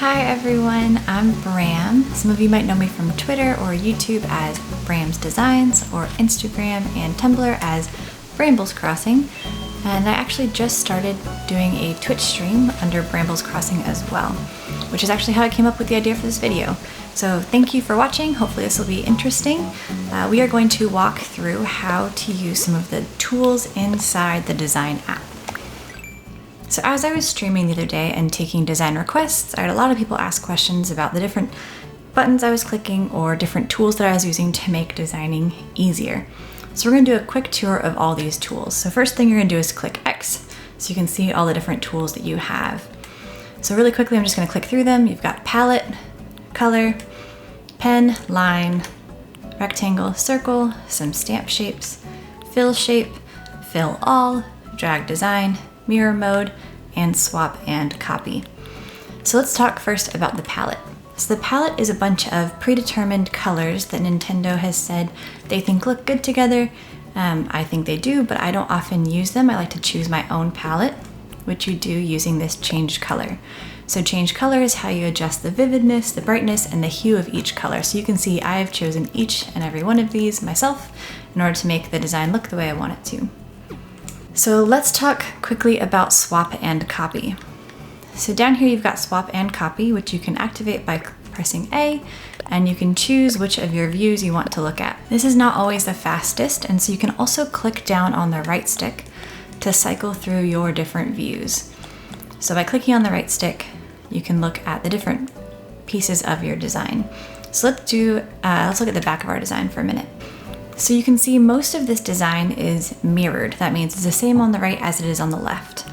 Hi everyone, I'm Bram. Some of you might know me from Twitter or YouTube as Bram's Designs, or Instagram and Tumblr as Brambles Crossing. And I actually just started doing a Twitch stream under Brambles Crossing as well, which is actually how I came up with the idea for this video. So thank you for watching. Hopefully this will be interesting. We are going to walk through how to use some of the tools inside the design app. So as I was streaming the other day and taking design requests, I had a lot of people ask questions about the different buttons I was clicking or different tools that I was using to make designing easier. So we're going to do a quick tour of all these tools. So first thing you're going to do is click X, so you can see all the different tools that you have. So really quickly, I'm just going to click through them. You've got palette, color, pen, line, rectangle, circle, some stamp shapes, fill shape, fill all, drag design, mirror mode, and swap and copy. So let's talk first about the palette. So the palette is a bunch of predetermined colors that Nintendo has said they think look good together. I think they do, but I don't often use them. I like to choose my own palette, which you do using this change color. So change color is how you adjust the vividness, the brightness, and the hue of each color. So you can see I've chosen each and every one of these myself in order to make the design look the way I want it to. So let's talk quickly about swap and copy. So down here you've got swap and copy, which you can activate by pressing A, and you can choose which of your views you want to look at. This is not always the fastest, and so you can also click down on the right stick to cycle through your different views. So by clicking on the right stick, you can look at the different pieces of your design. So let's look at the back of our design for a minute. So you can see most of this design is mirrored. That means it's the same on the right as it is on the left.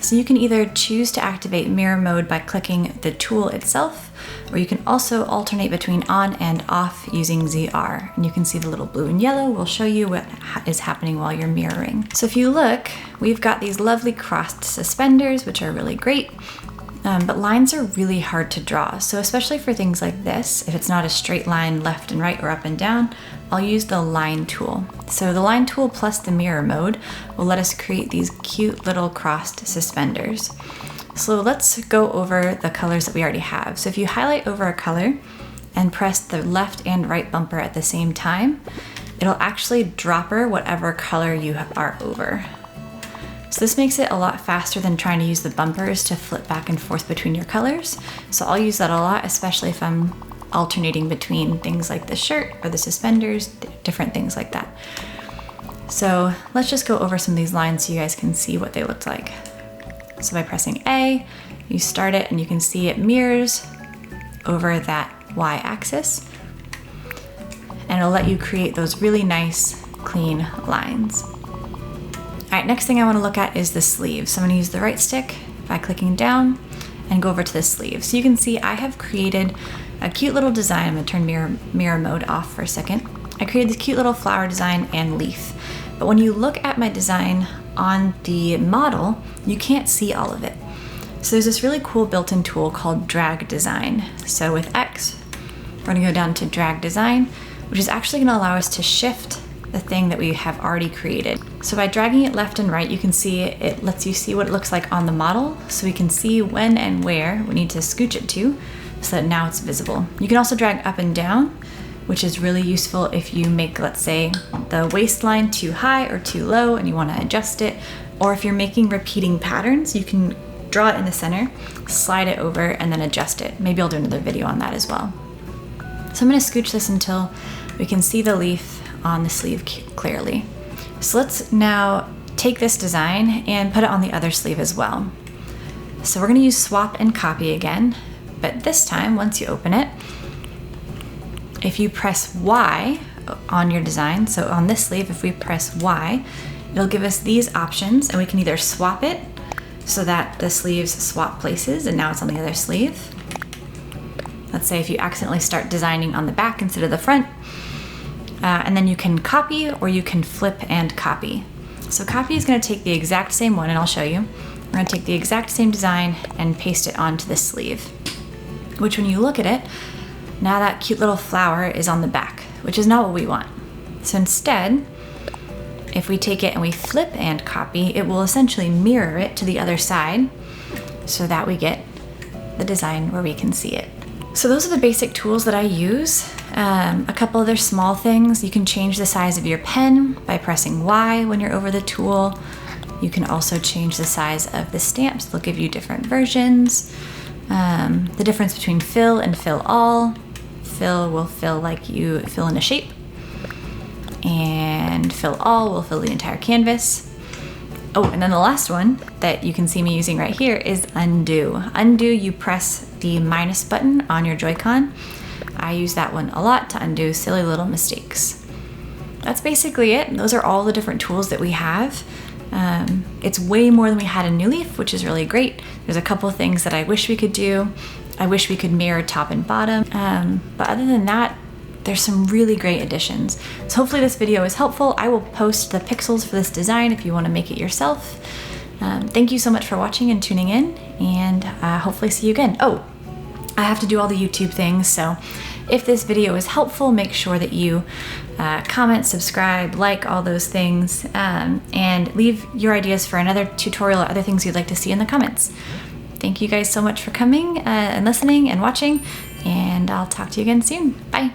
So you can either choose to activate mirror mode by clicking the tool itself, or you can also alternate between on and off using ZR. And you can see the little blue and yellow will show you what is happening while you're mirroring. So if you look, we've got these lovely crossed suspenders, which are really great. But lines are really hard to draw. So especially for things like this, if it's not a straight line left and right or up and down, I'll use the line tool. So the line tool plus the mirror mode will let us create these cute little crossed suspenders. So let's go over the colors that we already have. So if you highlight over a color and press the left and right bumper at the same time, it'll actually dropper whatever color you are over. So this makes it a lot faster than trying to use the bumpers to flip back and forth between your colors. So I'll use that a lot, especially if I'm alternating between things like the shirt or the suspenders, different things like that. So let's just go over some of these lines so you guys can see what they look like. So by pressing A, you start it and you can see it mirrors over that Y-axis. And it'll let you create those really nice, clean lines. All right, next thing I want to look at is the sleeve. So I'm going to use the right stick by clicking down and go over to the sleeve. So you can see I have created a cute little design. I'm going to turn mirror mode off for a second. I created this cute little flower design and leaf. But when you look at my design on the model, you can't see all of it. So there's this really cool built-in tool called drag design. So with X, we're going to go down to drag design, which is actually going to allow us to shift the thing that we have already created. So by dragging it left and right, you can see it lets you see what it looks like on the model, so we can see when and where we need to scooch it to, so that now it's visible. You can also drag up and down, which is really useful if you make, let's say, the waistline too high or too low and you want to adjust it, or if you're making repeating patterns, you can draw it in the center, slide it over, and then adjust it. Maybe I'll do another video on that as well. So I'm going to scooch this until we can see the leaf on the sleeve clearly. So let's now take this design and put it on the other sleeve as well. So we're going to use swap and copy again, but this time once you open it, if you press Y on your design, so on this sleeve if we press Y, it'll give us these options, and we can either swap it so that the sleeves swap places and now it's on the other sleeve. Let's say if you accidentally start designing on the back instead of the front, and then you can copy or you can flip and copy. So copy is going to take the exact same one, and I'll show you. We're going to take the exact same design and paste it onto the sleeve, which when you look at it, now that cute little flower is on the back, which is not what we want. So instead, if we take it and we flip and copy, it will essentially mirror it to the other side so that we get the design where we can see it. So those are the basic tools that I use. A couple other small things. You can change the size of your pen by pressing Y when you're over the tool. You can also change the size of the stamps. They'll give you different versions. The difference between fill and fill all. Fill will fill like you fill in a shape, and fill all will fill the entire canvas. Oh, and then the last one that you can see me using right here is undo. Undo, you press the minus button on your Joy-Con. I use that one a lot to undo silly little mistakes. That's basically it. Those are all the different tools that we have. It's way more than we had in New Leaf, which is really great. There's a couple things that I wish we could do. I wish we could mirror top and bottom. But other than that, there's some really great additions. So hopefully this video is helpful. I will post the pixels for this design if you want to make it yourself. Thank you so much for watching and tuning in, and hopefully see you again. Oh, I have to do all the YouTube things, so if this video is helpful, make sure that you comment, subscribe, like, all those things, and leave your ideas for another tutorial or other things you'd like to see in the comments. Thank you guys so much for coming and listening and watching, and I'll talk to you again soon. Bye.